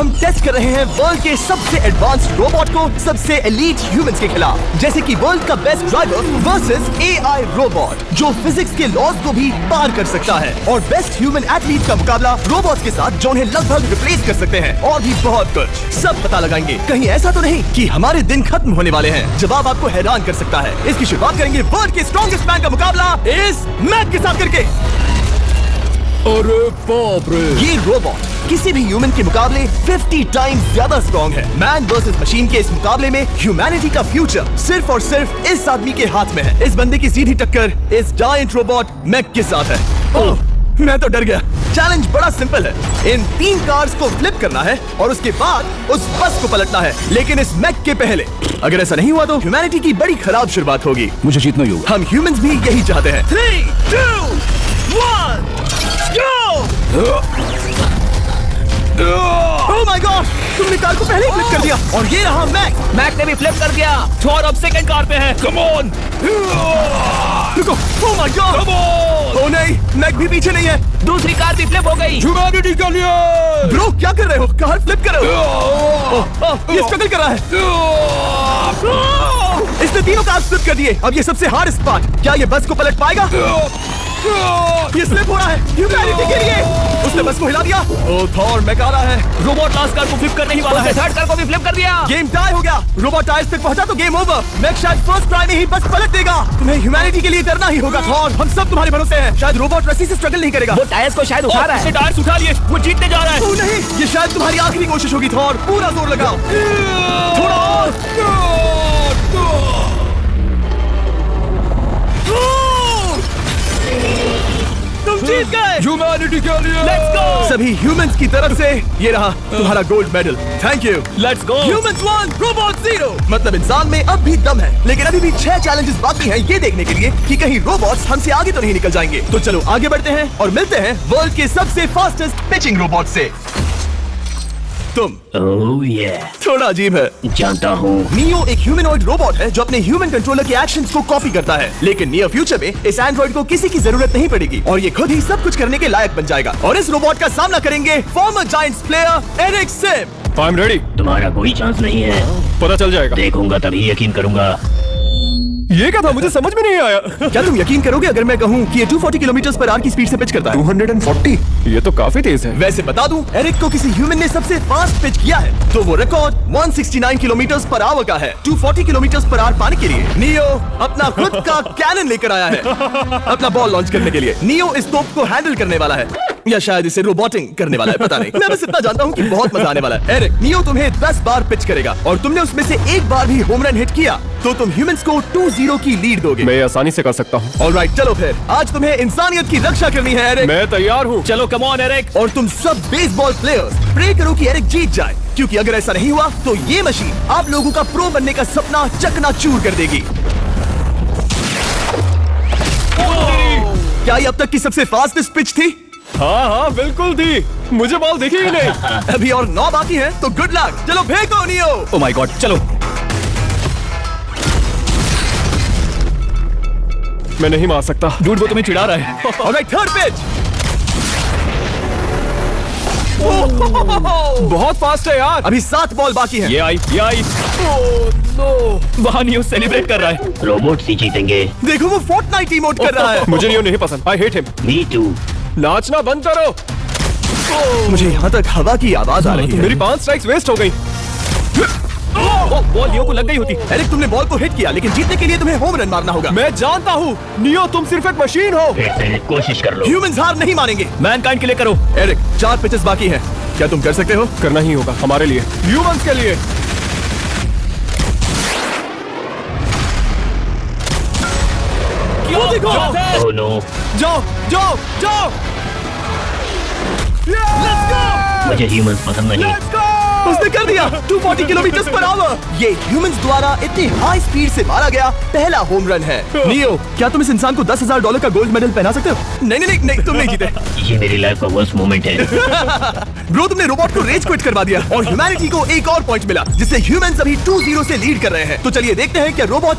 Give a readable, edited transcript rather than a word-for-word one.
हम टेस्ट कर रहे हैं वर्ल्ड के सबसे एडवांस्ड रोबोट को सबसे एलीट ह्यूमंस के खिलाफ, जैसे कि वर्ल्ड का best driver versus AI robot जो फिजिक्स के लॉज को भी पार कर सकता है, और बेस्ट ह्यूमन एथलीट का मुकाबला रोबोट्स के साथ जो उन्हें लगभग रिप्लेस कर सकते हैं, और भी बहुत कुछ। सब पता लगाएंगे कहीं ऐसा तो नहीं कि हमारे दिन खत्म होने वाले हैं। जवाब आपको हैरान कर सकता है। इसकी शुरुआत करेंगे वर्ल्ड के स्ट्रॉन्गेस्ट मैन का मुकाबला इस मैक के साथ करके। अरे बाप रे, ये रोबोट किसी भी ह्यूमन के मुकाबले 50 टाइम्स ज्यादा स्ट्रॉन्ग है। मैन वर्सेस मशीन के इस मुकाबले में ह्यूमैनिटी का फ्यूचर सिर्फ और सिर्फ इस आदमी के हाथ में है। इस बंदे की सीधी टक्कर इस जायंट रोबोट मैक के साथ है। ओह, मैं तो डर गया। चैलेंज बड़ा सिंपल है। इन 3 कार्स को फ्लिप करना है और उसके बाद उस बस को पलटना है, लेकिन इस मैक के पहले। अगर ऐसा नहीं हुआ तो ह्यूमैनिटी की बड़ी खराब शुरुआत होगी। मुझे जीतना ही होगा। हम ह्यूमंस भी यही चाहते हैं। 3, 2, 1 go! Oh my God! तुमने कार को पहले ही फ्लिप कर दिया और ये रहा मैक। मैक ने भी फ्लिप कर दिया। थॉर अब सेकंड कार पे है। कम ऑन, रुको। Oh my God! Come on. Oh नहीं, मैक भी पीछे नहीं है। दूसरी कार भी फ्लिप हो गई। ह्यूमैनिटी के लिए। ब्रो क्या कर रहे हो? कार फ्लिप कर रहे हो? ये स्ट्रगल कर रहा है। इसने तीनों कार फ्लिप कर दिए। अब ये सबसे हार्ड स्पॉट। क्या ये बस को पलट पाएगा? ये स्लिप हो रहा है ह्यूमैनिटी के लिए। उसने बस को हिला दिया। ओ थॉर, मैक आ रहा है। रोबोट लास्ट कार को फ्लिप करने ही वाला है। थर्ड कार को भी फ्लिप कर दिया। गेम टाई हो गया। रोबोट टायर्स तक पहुंचा तो गेम ओवर। मैक शायद फर्स्ट ट्राई में ही बस पलट देगा। तुम्हें ह्यूमैनिटी के लिए करना ही होगा थॉर। हम सब तुम्हारे भरोसे हैं। शायद रोबोट रस्सी से स्ट्रगल नहीं करेगा। वो टायर्स को शायद उठा रहा है। टायर्स उठा लिए। वो जीतने जा रहा है। ओ नहीं, ये शायद तुम्हारी आखिरी कोशिश होगी थॉर। पूरा जोर लगाओ। थोड़ा और। तुम जीत गए। ह्यूमैनिटी के लिए। Let's go. सभी ह्यूमंस की तरफ से ये रहा तुम्हारा gold medal. Thank you. Let's go. Humans 1, Robot 0। मतलब इंसान में अब भी दम है, लेकिन अभी भी 6 चैलेंजेस बाकी हैं ये देखने के लिए कि कहीं रोबोट्स हमसे आगे तो नहीं निकल जाएंगे। तो चलो आगे बढ़ते हैं और मिलते हैं वर्ल्ड के सबसे फास्टेस्ट पिचिंग रोबोट से। तुम ओह ये थोड़ा अजीब है, जानता हूँ। नियो एक ह्यूमनॉइड रोबोट है जो अपने ह्यूमन कंट्रोलर के एक्शंस को कॉपी करता है, लेकिन नियर फ्यूचर में इस एंड्रॉइड को किसी की जरूरत नहीं पड़ेगी और ये खुद ही सब कुछ करने के लायक बन जाएगा। और इस रोबोट का सामना करेंगे former giants player Eric Sim. I am ready. तुम्हारा कोई चांस नहीं है। पता चल जाएगा। देखूंगा तभी यकीन करूंगा। ये क्या था? मुझे समझ में नहीं आया। क्या तुम यकीन करोगे अगर मैं कहूँ कि ये 240 किलोमीटर/आवर की स्पीड से पिच करता है? 240? ये तो काफी तेज है। वैसे बता दूं, एरिक को किसी ह्यूमन ने सबसे फास्ट पिच किया है तो वो रिकॉर्ड 169 किलोमीटर/आवर का है। 240 किलोमीटर/आवर पाने के लिए नियो अपना खुद का कैनन लेकर आया है अपना बॉल लॉन्च करने के लिए। नियो इस तोप को हैंडल करने वाला है, या शायद इसे रोबोटिंग करने वाला है, पता नहीं। मैं बस इतना जानता हूँ कि बहुत मजा आने वाला है। एरिक, नियो तुम्हें 10 बार पिच करेगा और तुमने उसमें से एक बार भी होम रन हिट किया तो तुम ह्यूमंस को 2-0 की लीड दोगे। मैं आसानी से कर सकता हूँ। ऑलराइट, चलो फिर आज तुम्हें इंसानियत की रक्षा करनी है एरिक। मैं तैयार हूँ। चलो कम ऑन एरिक। और तुम सब बेसबॉल प्लेयर्स प्रे करो कि एरिक जीत जाए, क्योंकि अगर ऐसा नहीं हुआ तो ये मशीन आप लोगों का प्रो बनने का सपना चकनाचूर कर देगी। क्या ये अब तक की सबसे फास्टेस्ट पिच थी? हाँ हाँ बिल्कुल थी। मुझे बॉल दिखी ही नहीं। अभी और 9 बाकी हैं, तो गुड लक। चलो फेंको नियो। ओ माय गॉड, चलो। मैं नहीं मार सकता। डूड, वो तुम्हें चिढ़ा रहा है। Alright, third pitch. बहुत फास्ट है यार। अभी 7 बॉल बाकी हैं। ये आई। वहाँ नियो सेलिब्रेट कर रहा है। रोबोट ही जीतेंगे। देखो वो फोर्टनाइट इमोट कर रहा है। मुझे नहीं पसंद। I hate him. Me too. नाचना बंद करो। मुझे यहाँ तक हवा की आवाज आ रही है। मेरी 5 स्ट्राइक्स वेस्ट हो गई। बॉल नियो को लग गई होती। एरिक, तुमने बॉल को हिट किया, लेकिन जीतने के लिए तुम्हें होम रन मारना होगा। मैं जानता हूँ नियो, तुम सिर्फ एक मशीन हो। फिर से कोशिश कर लो। ह्यूमंस हार नहीं मानेंगे। मैनकाइंड के लिए करो। एरिक, 4 पिचेस बाकी हैं, क्या तुम कर सकते हो? करना ही होगा हमारे लिए, ह्यूमंस के लिए। वो देखो। Oh no. जाओ जाओ जाओ। Let's go! मुझे ह्यूमंस पसंद नहीं। उसने कर दिया 240 किलोमीटर/आवर। ये ह्यूमंस द्वारा इतनी हाई स्पीड से मारा गया पहला होम रन है। नियो, क्या तुम इस इंसान को $10,000 का गोल्ड मेडल पहना सकते हो? नहीं, तुम नहीं जीते। ये मेरी लाइफ का वर्स्ट मोमेंट है। ब्रो, तुमने रोबोट को रेज क्विट करवा दिया और ह्यूमैनिटी को एक और पॉइंट मिला, जिससे ह्यूमंस अभी 2-0 से लीड कर रहे हैं। तो चलिए देखते हैं क्या रोबोट